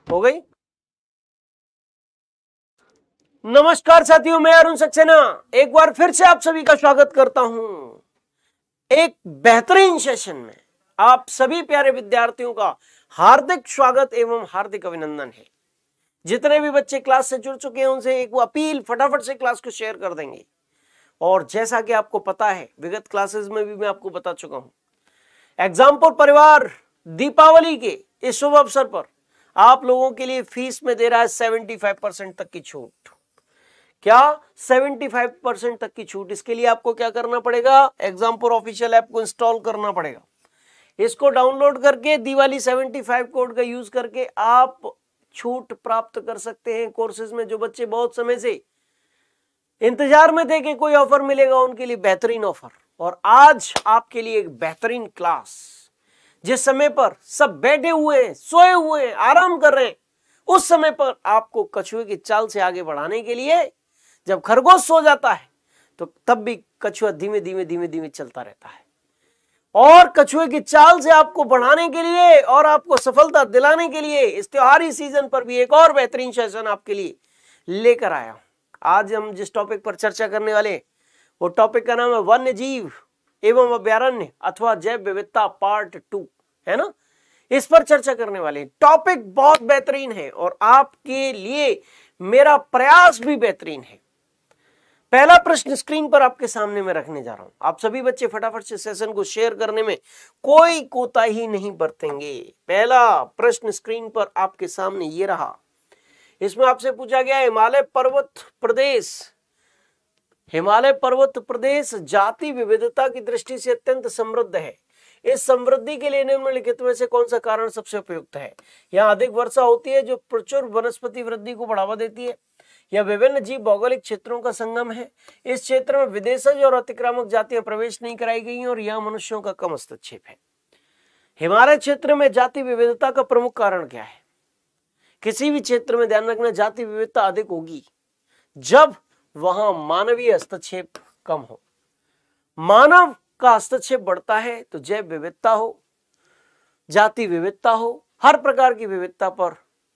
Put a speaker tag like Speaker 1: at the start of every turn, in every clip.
Speaker 1: हो गई। नमस्कार साथियों, मैं अरुण सक्सेना एक बार फिर से आप सभी का स्वागत करता हूं एक बेहतरीन सेशन में। आप सभी प्यारे विद्यार्थियों का हार्दिक स्वागत एवं हार्दिक अभिनंदन है। जितने भी बच्चे क्लास से जुड़ चुके हैं उनसे एक अपील, फटाफट से क्लास को शेयर कर देंगे। और जैसा कि आपको पता है, विगत क्लासेस में भी मैं आपको बता चुका हूं, एग्जाम्पल परिवार दीपावली के इस शुभ अवसर पर आप लोगों के लिए फीस में दे रहा है 75% तक की छूट। क्या 75% तक की छूट? इसके लिए आपको क्या करना पड़ेगा? एग्जाम्पल ऑफिशियल ऐप को इंस्टॉल करना पड़ेगा। इसको डाउनलोड करके दिवाली 75 कोड का यूज करके आप छूट प्राप्त कर सकते हैं कोर्सेज में। जो बच्चे बहुत समय से इंतजार में थे कि कोई ऑफर मिलेगा, उनके लिए बेहतरीन ऑफर। और आज आपके लिए एक बेहतरीन क्लास, जिस समय पर सब बैठे हुए हैं, सोए हुए हैं, आराम कर रहे हैं, उस समय पर आपको कछुए की चाल से आगे बढ़ाने के लिए, जब खरगोश सो जाता है तो तब भी कछुआ धीमे धीमे धीमे धीमे चलता रहता है। और कछुए की चाल से आपको बढ़ाने के लिए और आपको सफलता दिलाने के लिए इस त्योहारी सीजन पर भी एक और बेहतरीन सेशन आपके लिए लेकर आया हूं। आज हम जिस टॉपिक पर चर्चा करने वाले, वो टॉपिक का नाम है वन्य जीव एवं अभ्यारण्य अथवा जैव विविधता पार्ट 2, है ना। इस पर चर्चा करने वाले टॉपिक बहुत बेहतरीन है और आपके लिए मेरा प्रयास भी बेहतरीन है। पहला प्रश्न स्क्रीन पर आपके सामने मैं रखने जा रहा हूं। आप सभी बच्चे फटाफट से सेशन को शेयर करने में कोई कोताही नहीं बरतेंगे। पहला प्रश्न स्क्रीन पर आपके सामने ये रहा। इसमें आपसे पूछा गया, हिमालय पर्वत प्रदेश जाति विविधता की दृष्टि से अत्यंत समृद्ध है। इस समृद्धि के लिए निम्नलिखित में से कौन सा कारण सबसे उपयुक्त है? यहाँ अधिक वर्षा होती है जो प्रचुर वनस्पति वृद्धि को बढ़ावा देती है। यह विभिन्न जीव भौगोलिक क्षेत्रों का संगम है। इस क्षेत्र में विदेशज और अतिक्रामक जातियां प्रवेश नहीं कराई गई हैं और यह मनुष्यों का कम हस्तक्षेप है। हिमालय क्षेत्र में जाति विविधता का प्रमुख कारण क्या है? किसी भी क्षेत्र में ध्यान रखना, जाति विविधता अधिक होगी जब वहां मानवीय हस्तक्षेप कम हो। मानव का हस्तक्षेप बढ़ता है तो जैव विविधता हो, जाति विविधता हो, हर प्रकार की विविधता पर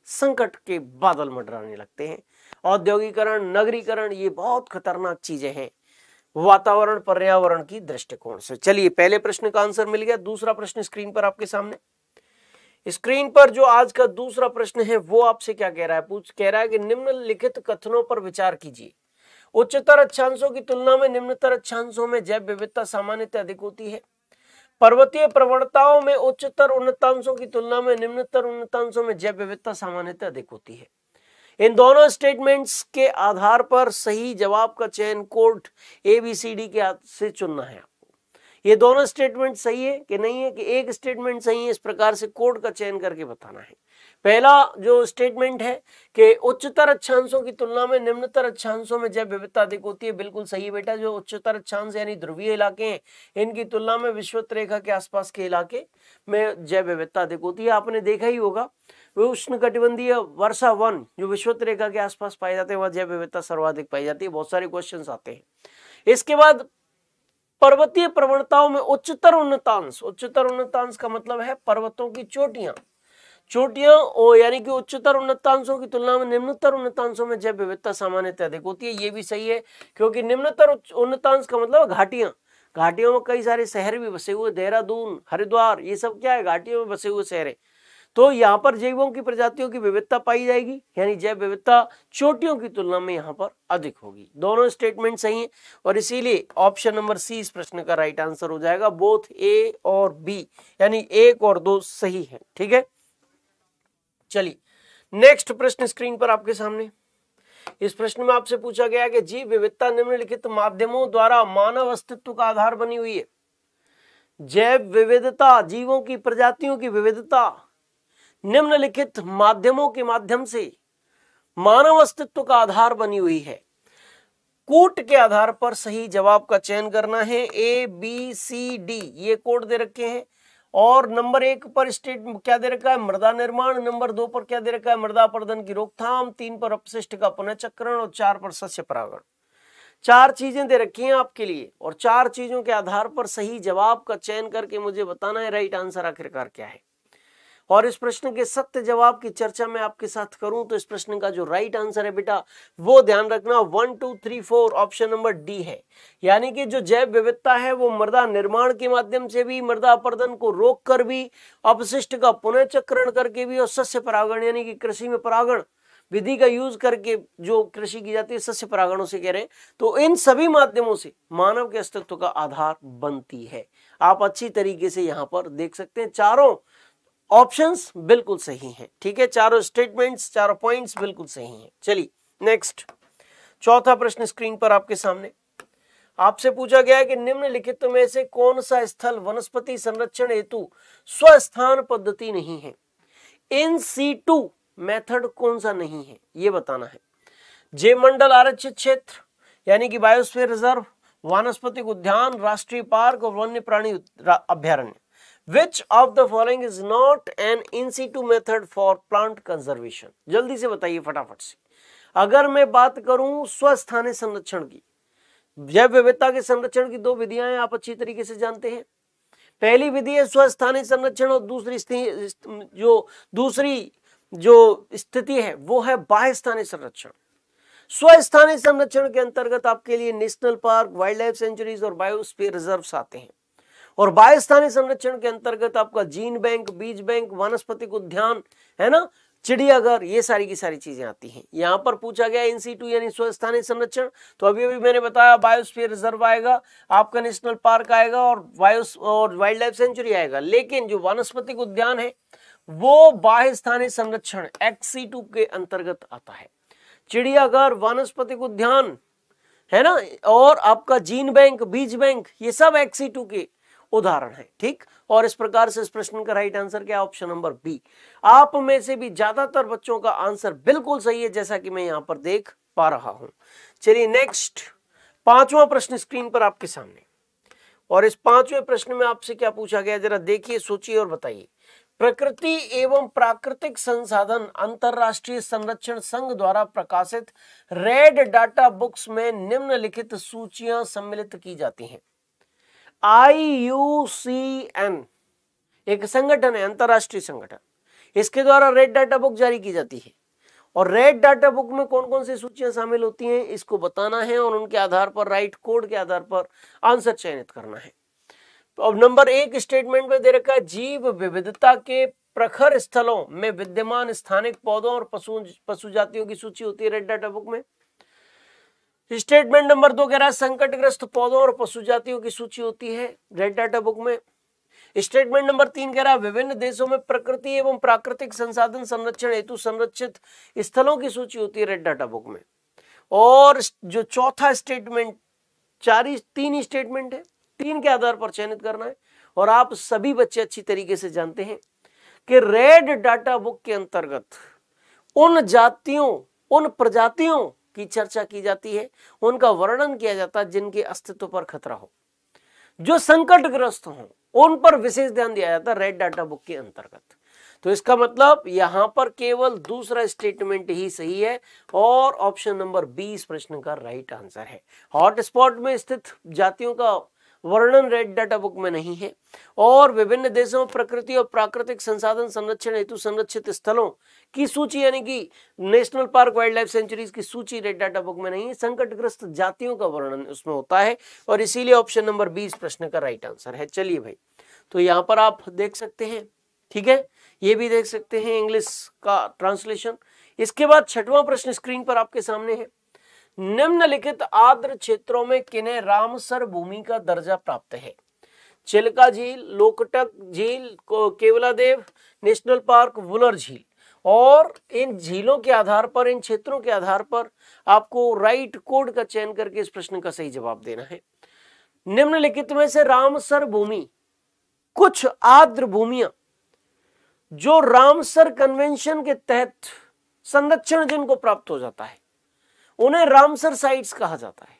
Speaker 1: संकट के बादल मंडराने लगते हैं। औद्योगिकरण, नगरीकरण, ये बहुत खतरनाक चीजें हैं वातावरण पर्यावरण की दृष्टिकोण से। चलिए, पहले प्रश्न का आंसर मिल गया। दूसरा प्रश्न स्क्रीन पर आपके सामने, स्क्रीन पर जो आज का दूसरा प्रश्न है वो आपसे क्या कह रहा है? कह रहा है कि निम्नलिखित कथनों पर विचार कीजिए। उच्चतर अक्षांशों की तुलना में निम्नतर अक्षांशों में जैव विविधता सामान्यतः अधिक होती है। पर्वतीय प्रवणताओं में उच्चतर उन्नतांशों की तुलना में निम्नतर उन्नतांशों में जैव विविधता सामान्यतः अधिक होती है। इन दोनों स्टेटमेंट्स के आधार पर सही जवाब का चयन कोड ABCD के से चुनना है। ये दोनों स्टेटमेंट सही है कि नहीं है, कि एक स्टेटमेंट सही है, इस प्रकार से कोड का चयन करके बताना है। पहला जो स्टेटमेंट है कि उच्चतर अक्षांशों की तुलना में निम्नतर अक्षांशों में जैव विविधता अधिक होती है, बिल्कुल सही है बेटा। जो उच्चतर अक्षांश यानी ध्रुवीय इलाके हैं, इनकी तुलना में विषुवत रेखा के आसपास के इलाके में जैव विविधता अधिक होती है। आपने देखा ही होगा, उष्णकटिबंधीय वर्षा वन जो विषुवत रेखा के आसपास पाए जाते हैं, वह जैव विविधता सर्वाधिक पाई जाती है। बहुत सारे क्वेश्चन आते हैं। इसके बाद पर्वतीय प्रवणताओं में उच्चतर उन्नतांश का मतलब है पर्वतों की चोटियां यानी कि उच्चतर उन्नतांशों की तुलना में निम्नतर उन्नतांशों में जैव विविधता सामान्यतः अधिक होती है। ये भी सही है, क्योंकि निम्नतर उन्नतांश का मतलब घाटियों में कई सारे शहर भी बसे हुए, देहरादून, हरिद्वार, ये सब क्या है? घाटियों में बसे हुए शहर है। तो यहाँ पर जैवों की प्रजातियों की विविधता पाई जाएगी, यानी जैव विविधता चोटियों की तुलना में यहाँ पर अधिक होगी। दोनों स्टेटमेंट सही है और इसीलिए ऑप्शन नंबर सी इस प्रश्न का राइट आंसर हो जाएगा। बोथ A और B यानी 1 और 2 सही है। ठीक है, चलिए नेक्स्ट प्रश्न स्क्रीन पर आपके सामने। इस प्रश्न में आपसे पूछा गया है कि जीव विविधता निम्नलिखित माध्यमों द्वारा मानव अस्तित्व का आधार बनी हुई है। जैव विविधता, जीवों की प्रजातियों की विविधता निम्नलिखित माध्यमों के माध्यम से मानव अस्तित्व का आधार बनी हुई है। कोड के आधार पर सही जवाब का चयन करना है। ABCD ये कोड दे रखे हैं और नंबर 1 पर स्टेट क्या दे रखा है? मृदा निर्माण। नंबर 2 पर क्या दे रखा है? मृदा अपरदन की रोकथाम। 3 पर अपशिष्ट का पुनःचक्रण और 4 पर सस्य परागण। 4 चीजें दे रखी हैं आपके लिए और 4 चीजों के आधार पर सही जवाब का चयन करके मुझे बताना है राइट आंसर आखिरकार क्या है। और इस प्रश्न के सत्य जवाब की चर्चा मैं आपके साथ करूं तो इस प्रश्न का जो राइट आंसर है बेटा वो ध्यान रखना 1 2 3 4 ऑप्शन नंबर डी है। यानी कि जो जैव विविधता है वो मृदा निर्माण के माध्यम से भी, मृदा अपरदन को रोक कर भी, अपशिष्ट का पुनः चक्रण करके भी और सस्य परागण यानी कि कृषि में परागण विधि का यूज करके जो कृषि की जाती है सस्य परागणों से कह रहे हैं, तो इन सभी माध्यमों से मानव के अस्तित्व का आधार बनती है। आप अच्छी तरीके से यहां पर देख सकते हैं चारों ऑप्शंस बिल्कुल सही हैं। ठीक है, चारों स्टेटमेंट्स, चारों पॉइंट्स बिल्कुल सही हैं। चलिए नेक्स्ट, चौथा प्रश्न स्क्रीन पर आपके सामने आपसे पूछा गया है कि निम्नलिखित में से कौन सा स्थल वनस्पति संरक्षण हेतु स्वस्थान पद्धति नहीं है। इन सीटू मेथड कौन सा नहीं है ये बताना है। जैवमंडल आरक्षित क्षेत्र यानी कि बायोस्फीयर रिजर्व, वानस्पतिक उद्यान, राष्ट्रीय पार्क और वन्य प्राणी अभ्यारण्य। Which of the following is not an in situ method for plant conservation? जल्दी से बताइए फटाफट से। अगर मैं बात करूं स्वस्थानीय संरक्षण की, जैव विविधता के संरक्षण की दो विधियां हैं, आप अच्छी तरीके से जानते हैं। पहली विधि है स्वस्थानीय संरक्षण और दूसरी जो स्थिति है वो है बाह्य स्थानीय संरक्षण। स्वस्थानीय संरक्षण के अंतर्गत आपके लिए national park, wild life sanctuaries और बायोस्फीयर रिजर्व्स आते हैं, और बाह्य स्थानीय संरक्षण के अंतर्गत आपका जीन बैंक, बीज बैंक, वानस्पतिक उद्यान है ना, चिड़ियाघर, ये सारी की सारी चीजें आती हैं। यहां पर पूछा गया इन सीटू यानी स्वस्थानीय संरक्षण, तो अभी मैंने बताया बायोस्फीयर रिजर्व आएगा, आपका नेशनल पार्क आएगा और वाइल्ड लाइफ सेंचुरी आएगा। लेकिन जो वानस्पतिक उद्यान है वो बाह्य स्थानीय संरक्षण XC2 के अंतर्गत आता है। चिड़ियाघर, वानस्पतिक उद्यान है ना, और आपका जीन बैंक, बीज बैंक, ये सब XC2 के उदाहरण है। ठीक, और इस प्रकार से इस प्रश्न का राइट आंसर क्या, ऑप्शन नंबर बी। आप में से भी ज्यादातर बच्चों का आंसर बिल्कुल सही है जैसा कि मैं यहां पर देख पा रहा हूं। चलिए नेक्स्ट, पांचवा प्रश्न स्क्रीन पर आपके सामने, और इस पांचवें प्रश्न में आपसे क्या पूछा गया जरा देखिए, सोचिए और बताइए। प्रकृति एवं प्राकृतिक संसाधन अंतरराष्ट्रीय संरक्षण संघ द्वारा प्रकाशित रेड डाटा बुक्स में निम्नलिखित सूचियां सम्मिलित की जाती हैं। IUCN एक संगठन है, अंतरराष्ट्रीय संगठन, इसके द्वारा रेड डाटा बुक जारी की जाती है, और रेड डाटा बुक में कौन कौन सी सूचियां शामिल होती हैं इसको बताना है, और उनके आधार पर राइट कोड के आधार पर आंसर चयनित करना है। अब नंबर 1 स्टेटमेंट में दे रखा है जीव विविधता के प्रखर स्थलों में विद्यमान स्थानिक पौधों और पशु जातियों की सूची होती है रेड डाटा बुक में। स्टेटमेंट नंबर 2 कह रहा है संकटग्रस्त पौधों और पशु जातियों की सूची होती है रेड डाटा बुक में। स्टेटमेंट नंबर 3 कह रहा है विभिन्न देशों में प्रकृति एवं प्राकृतिक संसाधन संरक्षण हेतु संरक्षित स्थलों की सूची होती है रेड डाटा बुक में। और जो चौथा स्टेटमेंट, तीन ही स्टेटमेंट है, 3 के आधार पर चयनित करना है। और आप सभी बच्चे अच्छी तरीके से जानते हैं कि रेड डाटा बुक के अंतर्गत उन जातियों, उन प्रजातियों की चर्चा की जाती है, उनका वर्णन किया जाता है जिनके अस्तित्व पर खतरा हो, जो संकटग्रस्त हो, उन पर विशेष ध्यान दिया जाता है रेड डाटा बुक के अंतर्गत। तो इसका मतलब यहां पर केवल दूसरा स्टेटमेंट ही सही है, और ऑप्शन नंबर 20 प्रश्न का राइट आंसर है। हॉटस्पॉट में स्थित जातियों का वर्णन रेड डाटा बुक में नहीं है, और विभिन्न देशों में प्रकृति और प्राकृतिक संसाधन संरक्षण हेतु संरक्षित स्थलों की सूची यानी कि national park, wild life sanctuaries की सूची रेड डाटा बुक में नहीं है। संकटग्रस्त जातियों का वर्णन उसमें होता है, और इसीलिए ऑप्शन नंबर 20 प्रश्न का राइट आंसर है। चलिए भाई, तो यहाँ पर आप देख सकते हैं, ठीक है, ये भी देख सकते हैं इंग्लिश का ट्रांसलेशन। इसके बाद छठवां प्रश्न स्क्रीन पर आपके सामने है, निम्नलिखित आर्द्र क्षेत्रों में किन्हें रामसर भूमि का दर्जा प्राप्त है। चिल्का झील, लोकटक झील, केवलादेव नेशनल पार्क, वुलर झील। और इन झीलों के आधार पर, इन क्षेत्रों के आधार पर आपको राइट कोड का चयन करके इस प्रश्न का सही जवाब देना है। निम्नलिखित में से रामसर भूमि, कुछ आर्द्र भूमियां जो रामसर कन्वेंशन के तहत संरक्षण जिनको प्राप्त हो जाता है उन्हें रामसर साइट्स कहा जाता है।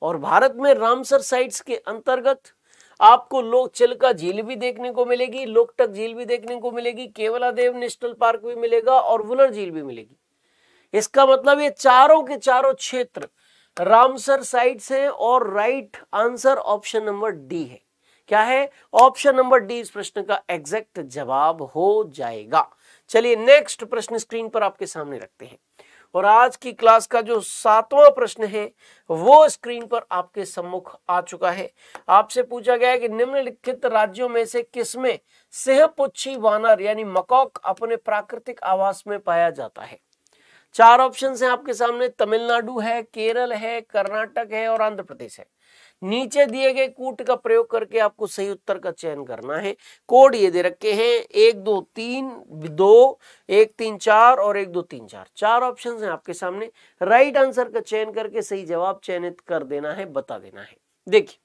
Speaker 1: और भारत में रामसर साइट्स के अंतर्गत आपको चिल्का झील भी देखने को मिलेगी, लोकटक झील भी देखने को मिलेगी, केवलादेव नेशनल पार्क भी मिलेगा और वुलर झील भी मिलेगी। इसका मतलब ये चारों के चारों क्षेत्र रामसर साइट्स हैं, और right answer option number D है। क्या है? ऑप्शन नंबर डी इस प्रश्न का एग्जैक्ट जवाब हो जाएगा। चलिए नेक्स्ट प्रश्न स्क्रीन पर आपके सामने रखते हैं और आज की क्लास का जो 7वां प्रश्न है वो स्क्रीन पर आपके सम्मुख आ चुका है। आपसे पूछा गया है कि निम्नलिखित राज्यों में से किसमें सिंहपुच्छी वानर यानी मकॉक अपने प्राकृतिक आवास में पाया जाता है? 4 ऑप्शन हैं आपके सामने, तमिलनाडु है, केरल है, कर्नाटक है और आंध्र प्रदेश है। नीचे दिए गए कूट का प्रयोग करके आपको सही उत्तर का चयन करना है। कोड ये दे रखे हैं 1 2 3 2 1 3 4 और 1 2 3 4। 4 ऑप्शन हैं आपके सामने, राइट आंसर का चयन करके सही जवाब चयनित कर देना है, बता देना है। देखिए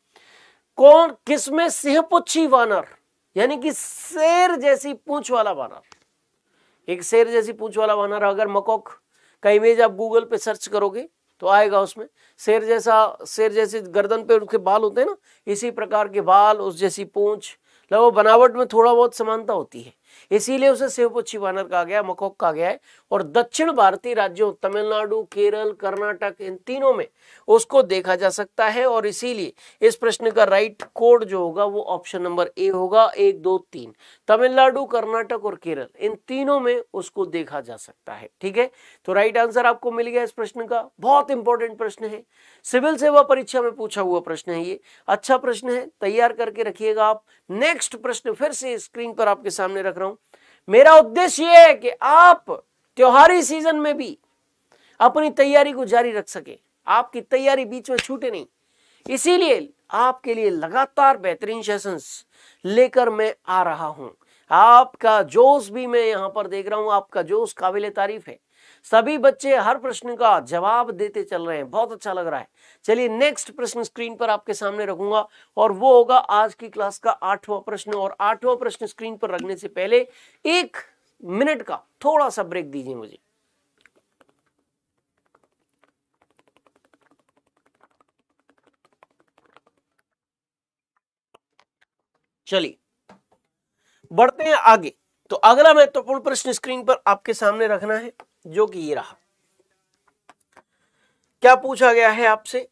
Speaker 1: कौन किसमें सिंहपुच्छी वानर यानी कि शेर जैसी पूंछ वाला वानर, एक शेर जैसी पूंछ वाला वानर, अगर मकॉक का इमेज आप गूगल पे सर्च करोगे तो आएगा, उसमें शेर जैसे गर्दन पे उसके बाल होते हैं ना, इसी प्रकार के बाल, उस जैसी पूंछ, लगभग बनावट में थोड़ा बहुत समानता होती है, इसीलिए उसे सिंहपुच्छी वानर कहा गया, मकॉक कहा गया है। और दक्षिण भारतीय राज्यों तमिलनाडु, केरल, कर्नाटक, इन तीनों में उसको देखा जा सकता है और इसीलिए इस प्रश्न का राइट कोड जो होगा वो ऑप्शन नंबर ए होगा। 1 2 3 तमिलनाडु, कर्नाटक और केरल, इन तीनों में उसको देखा जा सकता है। ठीक है, तो राइट आंसर आपको मिल गया इस प्रश्न का। बहुत इंपॉर्टेंट प्रश्न है, सिविल सेवा परीक्षा में पूछा हुआ प्रश्न है, ये अच्छा प्रश्न है, तैयार करके रखिएगा आप। नेक्स्ट प्रश्न फिर से स्क्रीन पर आपके सामने रख रहा हूं। मेरा उद्देश्य यह है कि आप त्योहारी सीजन में भी अपनी तैयारी को जारी रख सके, आपकी तैयारी बीच में छूटे नहीं, इसीलिए आपके लिए लगातार बेहतरीन सेशंस लेकर मैं आ रहा हूं। आपका जोश भी मैं यहां पर देख रहा हूं, आपका जोश काबिले तारीफ है। सभी बच्चे हर प्रश्न का जवाब देते चल रहे हैं, बहुत अच्छा लग रहा है। चलिए नेक्स्ट प्रश्न स्क्रीन पर आपके सामने रखूंगा और वो होगा आज की क्लास का 8वां प्रश्न। और 8वां प्रश्न स्क्रीन पर रखने से पहले 1 मिनट का थोड़ा सा ब्रेक दीजिए मुझे। चलिए बढ़ते हैं आगे। तो अगला महत्वपूर्ण प्रश्न स्क्रीन पर आपके सामने रखना है, जो कि ये रहा। क्या पूछा गया है आपसे?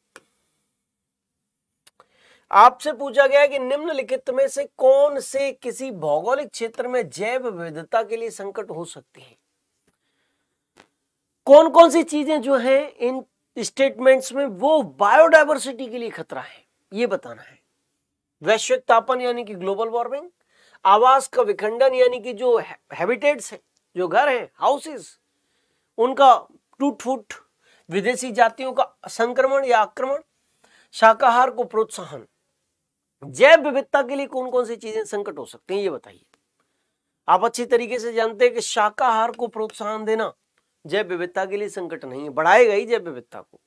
Speaker 1: आपसे पूछा गया है कि निम्नलिखित में से कौन से किसी भौगोलिक क्षेत्र में जैव विविधता के लिए संकट हो सकती है? कौन कौन सी चीजें जो हैं इन स्टेटमेंट्स में वो बायोडायवर्सिटी के लिए खतरा है, ये बताना है। वैश्विक तापन यानी कि ग्लोबल वार्मिंग, आवास का विखंडन यानी कि जो हैबिटेट्स है, जो घर है, हाउसेस, उनका टूट फूट, विदेशी जातियों का संक्रमण या आक्रमण, शाकाहार को प्रोत्साहन, जैव विविधता के लिए कौन कौन सी चीजें संकट हो सकती हैं, ये बताइए। आप अच्छी तरीके से जानते हैं कि शाकाहार को प्रोत्साहन देना जैव विविधता के लिए संकट नहीं है, बढ़ाएगा ही जैव विविधता को।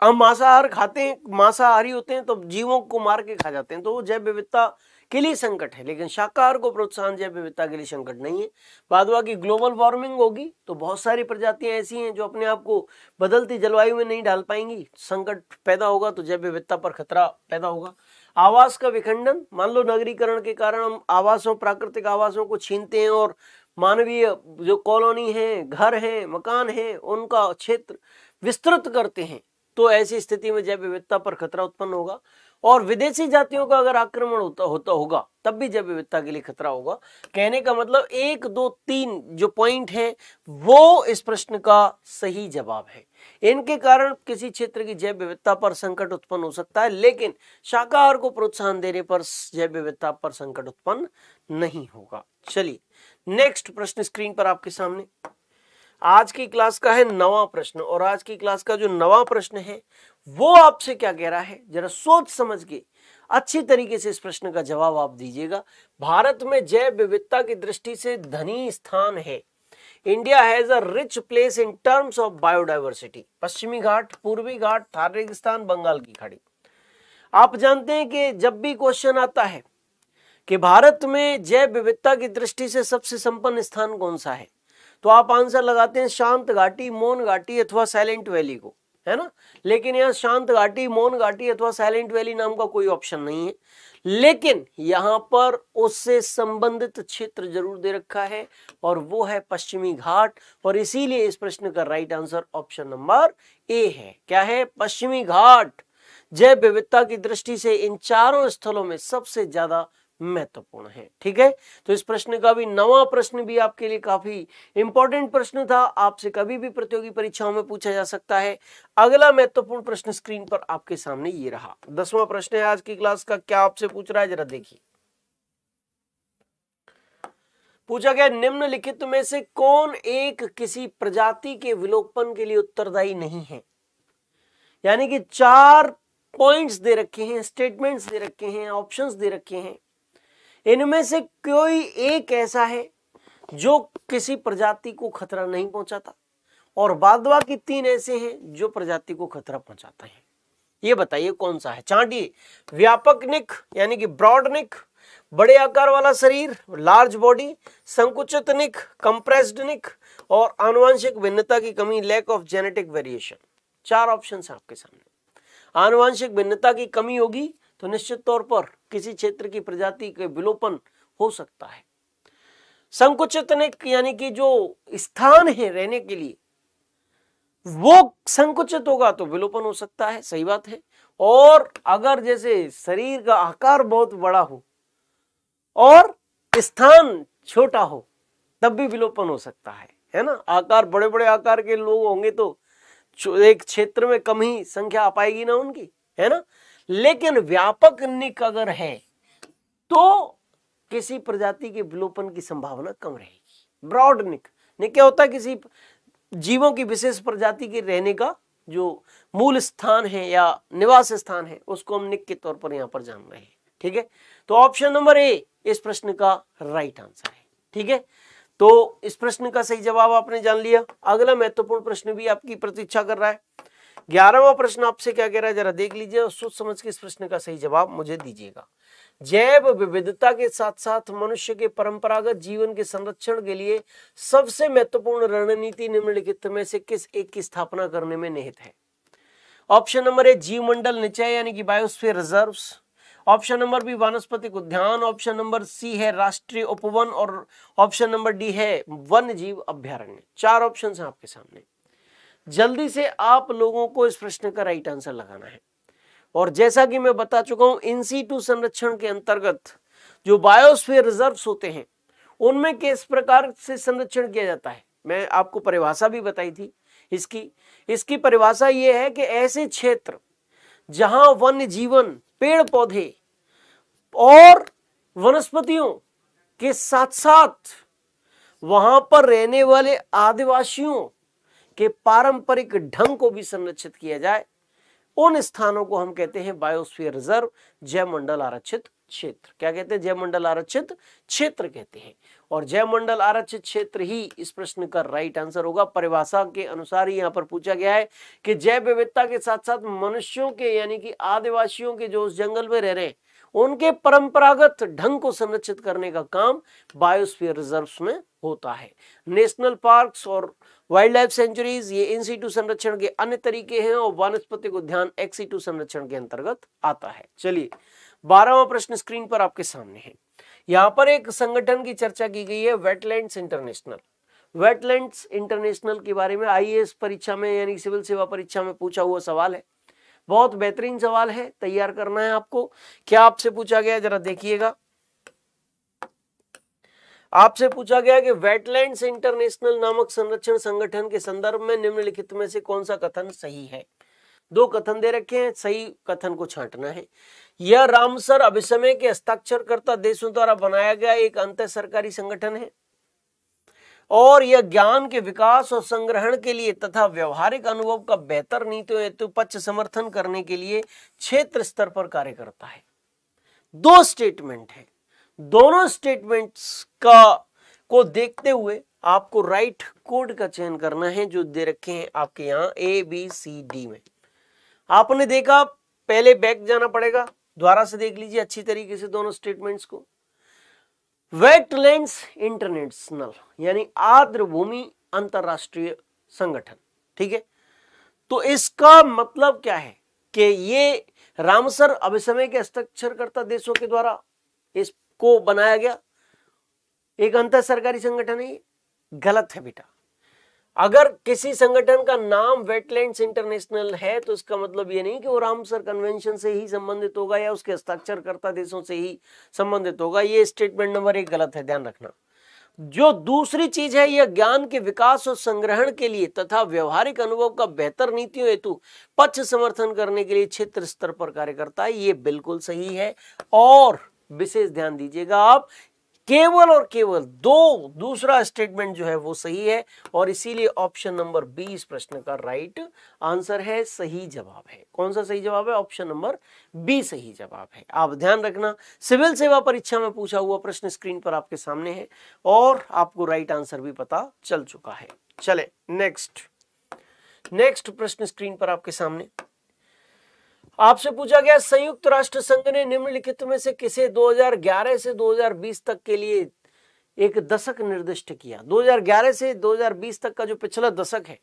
Speaker 1: हम मांसाहार खाते हैं, मांसाहारी होते हैं तो जीवों को मार के खा जाते हैं, तो वो जैव विविधता के लिए संकट है, लेकिन शाकाहार को प्रोत्साहन जैव विविधता के लिए संकट नहीं है। बाद बाकी ग्लोबल वार्मिंग होगी तो बहुत सारी प्रजातियां ऐसी हैं जो अपने आप को बदलती जलवायु में नहीं डाल पाएंगी, संकट पैदा होगा तो जैव विविधता पर खतरा पैदा होगा। आवास का विखंडन, मान लो नगरीकरण के कारण हम आवासों, प्राकृतिक आवासों को छीनते हैं और मानवीय जो कॉलोनी है, घर है, मकान है, उनका क्षेत्र विस्तृत करते हैं, तो ऐसी स्थिति में जैव विविधता पर खतरा उत्पन्न होगा। और विदेशी जातियों का अगर आक्रमण होता होगा तब भी जैव विविधता के लिए खतरा होगा। कहने का मतलब 1 2 3 जो पॉइंट है वो इस प्रश्न का सही जवाब है। इनके कारण किसी क्षेत्र की जैव विविधता पर संकट उत्पन्न हो सकता है, लेकिन शाकाहार को प्रोत्साहन देने पर जैव विविधता पर संकट उत्पन्न नहीं होगा। चलिए नेक्स्ट प्रश्न स्क्रीन पर आपके सामने आज की क्लास का है 9वां प्रश्न, और आज की क्लास का जो 9वां प्रश्न है वो आपसे क्या कह रहा है, जरा सोच समझ के अच्छी तरीके से इस प्रश्न का जवाब आप दीजिएगा। भारत में जैव विविधता की दृष्टि से धनी स्थान है। India has a rich place in terms of biodiversity. पश्चिमी घाट, पूर्वी घाट, थार रेगिस्तान, बंगाल की खाड़ी। आप जानते हैं कि जब भी क्वेश्चन आता है कि भारत में जैव विविधता की दृष्टि से सबसे संपन्न स्थान कौन सा है, तो आप आंसर लगाते हैं शांत घाटी, मौन घाटी अथवा साइलेंट वैली को, है ना। लेकिन यहाँ शांत घाटी, मौन घाटी अथवा साइलेंट वैली नाम का कोई ऑप्शन नहीं है, लेकिन यहाँ पर उससे संबंधित क्षेत्र जरूर दे रखा है और वो है पश्चिमी घाट। और इसीलिए इस प्रश्न का राइट आंसर ऑप्शन नंबर ए है। क्या है? पश्चिमी घाट। जैव विविधता की दृष्टि से इन चारों स्थलों में सबसे ज्यादा महत्वपूर्ण है। ठीक है, तो इस प्रश्न का भी 9वां प्रश्न भी आपके लिए काफी इंपॉर्टेंट प्रश्न था, आपसे कभी भी प्रतियोगी परीक्षाओं में पूछा जा सकता है। अगला महत्वपूर्ण प्रश्न स्क्रीन पर आपके सामने ये रहा। 10वां प्रश्न है आज की क्लास का, क्या आपसे पूछ रहा है जरा देखिए। पूछा गया निम्नलिखित में से कौन एक किसी प्रजाति के विलोपन के लिए उत्तरदायी नहीं है। यानी कि 4 पॉइंट्स दे रखे हैं, स्टेटमेंट्स दे रखे हैं, ऑप्शंस दे रखे हैं, इनमें से कोई एक ऐसा है जो किसी प्रजाति को खतरा नहीं पहुंचाता और बाद बाकी 3 ऐसे हैं जो प्रजाति को खतरा पहुंचाते हैं। ये बताइए कौन सा है। चांटिए, व्यापक निक यानी कि ब्रॉड निक, बड़े आकार वाला शरीर लार्ज बॉडी, संकुचित निक कंप्रेस्ड निक, और आनुवंशिक भिन्नता की कमी lack of genetic variation. 4 option है आपके सामने। आनुवंशिक भिन्नता की कमी होगी तो निश्चित तौर पर किसी क्षेत्र की प्रजाति के विलोपन हो सकता है। संकुचित निक यानी कि जो स्थान है रहने के लिए वो संकुचित होगा तो विलोपन हो सकता है, सही बात है। और अगर जैसे शरीर का आकार बहुत बड़ा हो और स्थान छोटा हो तब भी विलोपन हो सकता है ना। आकार बड़े बड़े आकार के लोग होंगे तो एक क्षेत्र में कम ही संख्या आ पाएगी ना उनकी, है ना। लेकिन व्यापक निक अगर है तो किसी प्रजाति के विलोपन की संभावना कम रहेगी। ब्रॉड निक क्या होता है, किसी जीवों की विशेष प्रजाति के रहने का जो मूल स्थान है या निवास स्थान है उसको हम निक के तौर पर यहां पर जान रहे हैं। ठीक है, तो ऑप्शन नंबर ए इस प्रश्न का राइट आंसर है। ठीक है, तो इस प्रश्न का सही जवाब आपने जान लिया। अगला महत्वपूर्ण प्रश्न भी आपकी प्रतीक्षा कर रहा है। 11वां प्रश्न आपसे क्या कह रहा है जरा देख लीजिए और सोच समझ के इस प्रश्न का सही जवाब मुझे दीजिएगा। जैव विविधता के साथ साथ मनुष्य के परंपरागत जीवन के संरक्षण के लिए सबसे महत्वपूर्ण रणनीति निम्नलिखित में से किस एक की स्थापना करने में निहित है। ऑप्शन नंबर ए जीवमंडल निचय यानी कि biosphere reserves, option number B वानस्पतिक उद्यान, ऑप्शन नंबर सी है राष्ट्रीय उपवन और ऑप्शन नंबर डी है वन्य जीव अभ्यारण्य। 4 ऑप्शन हैं आपके सामने। जल्दी से आप लोगों को इस प्रश्न का राइट आंसर लगाना है। और जैसा कि मैं बता चुका हूं इन सीटू संरक्षण के अंतर्गत जो बायोस्फीयर रिजर्व्स होते हैं उनमें किस प्रकार से संरक्षण किया जाता है, मैं आपको परिभाषा भी बताई थी इसकी परिभाषा यह है कि ऐसे क्षेत्र जहां वन्य जीवन पेड़ पौधे और वनस्पतियों के साथ साथ वहां पर रहने वाले आदिवासियों के पारंपरिक ढंग को भी संरक्षित किया जाए, उन स्थानों को हम कहते हैं बायोस्फीयर रिजर्व, जैवमंडल आरक्षित क्षेत्र। क्या कहते हैं? जैवमंडल आरक्षित क्षेत्र कहते हैं। और जैवमंडल आरक्षित क्षेत्र ही इस प्रश्न का राइट आंसर होगा। परिभाषा के अनुसार ही यहां पर पूछा गया है कि जैव विविधता के साथ साथ मनुष्यों के यानी कि आदिवासियों के जो उस जंगल में रह रहे हैं उनके परंपरागत ढंग को संरक्षित करने का काम बायोस्फीयर रिजर्व्स में होता है। नेशनल पार्क्स और वाइल्ड लाइफ सेंचुरीज ये इन सीटू संरक्षण के अन्य तरीके हैं और वानस्पतिक उद्यान एक्स सीटू संरक्षण के अंतर्गत आता है। चलिए 12वां प्रश्न स्क्रीन पर आपके सामने है। यहां पर एक संगठन की चर्चा की गई है, वेटलैंड्स इंटरनेशनल। वेटलैंड्स इंटरनेशनल के बारे में आईएएस परीक्षा में यानी सिविल सेवा परीक्षा में पूछा हुआ सवाल है। बहुत बेहतरीन सवाल है, तैयार करना है आपको। क्या आपसे पूछा गया जरा देखिएगा। आपसे पूछा गया कि वेटलैंड्स इंटरनेशनल नामक संरक्षण संगठन के संदर्भ में निम्नलिखित में से कौन सा कथन सही है। 2 कथन दे रखे हैं, सही कथन को छांटना है। यह रामसर अभिसमय के हस्ताक्षरकर्ता देशों द्वारा बनाया गया एक अंतर सरकारी संगठन है और यह ज्ञान के विकास और संग्रहण के लिए तथा व्यवहारिक अनुभव का बेहतर नीतियों हेतु पक्ष समर्थन करने के लिए क्षेत्र स्तर पर कार्य करता है। 2 स्टेटमेंट है, दोनों स्टेटमेंट्स को देखते हुए आपको राइट कोड का चयन करना है जो दे रखे हैं आपके यहाँ ABCD में। आपने देखा, पहले बैक जाना पड़ेगा, दोबारा से देख लीजिए अच्छी तरीके से दोनों स्टेटमेंट्स को। वेटलैंड्स इंटरनेशनल यानी आर्द्र भूमि अंतरराष्ट्रीय संगठन, ठीक है। तो इसका मतलब क्या है कि ये रामसर अभिसमय के हस्ताक्षरकर्ता देशों के द्वारा इसको बनाया गया एक अंतर सरकारी संगठन है। गलत है बेटा। अगर किसी संगठन का नाम वेटलैंड्स इंटरनेशनल है तो इसका मतलब ये नहीं कि वो रामसर कन्वेंशन से ही संबंधित होगा या उसके हस्ताक्षरकर्ता देशों से ही संबंधित होगा। ये स्टेटमेंट नंबर 1 गलत है, ध्यान रखना। जो दूसरी चीज है, यह ज्ञान के विकास और संग्रहण के लिए तथा व्यवहारिक अनुभव का बेहतर नीतियों हेतु पक्ष समर्थन करने के लिए क्षेत्र स्तर पर कार्य करता है। ये बिल्कुल सही है और विशेष ध्यान दीजिएगा आप, केवल और केवल दूसरा स्टेटमेंट जो है वो सही है और इसीलिए ऑप्शन नंबर 20 प्रश्न का राइट आंसर है, सही जवाब है। कौन सा सही जवाब है? ऑप्शन नंबर बी सही जवाब है। आप ध्यान रखना, सिविल सेवा परीक्षा में पूछा हुआ प्रश्न स्क्रीन पर आपके सामने है और आपको राइट आंसर भी पता चल चुका है। चले नेक्स्ट प्रश्न स्क्रीन पर आपके सामने आपसे पूछा गया, संयुक्त राष्ट्र संघ ने निम्नलिखित में से किसे 2011 से 2020 तक के लिए एक दशक निर्दिष्ट किया? 2011 से 2020 तक का जो पिछला दशक है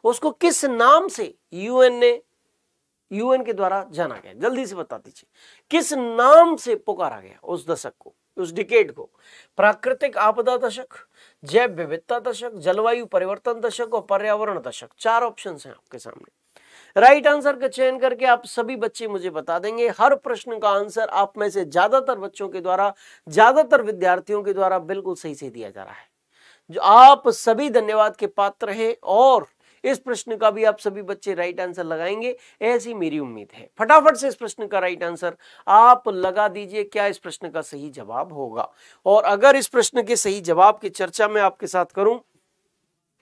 Speaker 1: उसको किस नाम से यूएन के द्वारा जाना गया? जल्दी से बता दीजिए, किस नाम से पुकारा गया उस दशक को, उस डिकेड को? प्राकृतिक आपदा दशक, जैव विविधता दशक, जलवायु परिवर्तन दशक और पर्यावरण दशक। 4 ऑप्शन हैं आपके सामने। राइट आंसर का चयन करके आप सभी बच्चे मुझे बता देंगे। हर प्रश्न का आंसर आप में से ज्यादातर बच्चों के द्वारा, ज्यादातर विद्यार्थियों के द्वारा बिल्कुल सही से दिया जा रहा है, जो आप सभी धन्यवाद के पात्र हैं और इस प्रश्न का भी आप सभी बच्चे राइट आंसर लगाएंगे, ऐसी मेरी उम्मीद है। फटाफट से इस प्रश्न का राइट आंसर आप लगा दीजिए, क्या इस प्रश्न का सही जवाब होगा। और अगर इस प्रश्न के सही जवाब की चर्चा मैं आपके साथ करूं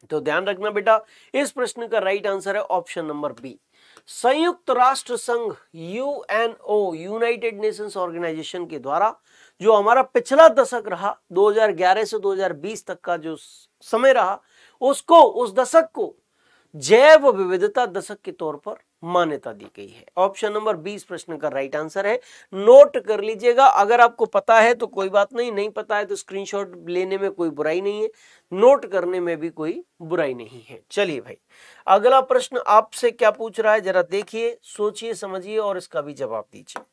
Speaker 1: तो ध्यान रखना बेटा, इस प्रश्न का राइट आंसर है ऑप्शन नंबर बी। संयुक्त राष्ट्र संघ यूएनओ, यूनाइटेड नेशंस ऑर्गेनाइजेशन के द्वारा जो हमारा पिछला दशक रहा 2011 से 2020 तक का जो समय रहा, उसको, उस दशक को जैव विविधता दशक के तौर पर मान्यता दी गई है। ऑप्शन नंबर 20 प्रश्न का राइट आंसर है। नोट कर लीजिएगा, अगर आपको पता है तो कोई बात नहीं पता है तो स्क्रीनशॉट लेने में कोई बुराई नहीं है, नोट करने में भी कोई बुराई नहीं है। चलिए भाई, अगला प्रश्न आपसे क्या पूछ रहा है जरा देखिए, सोचिए, समझिए और इसका भी जवाब दीजिए।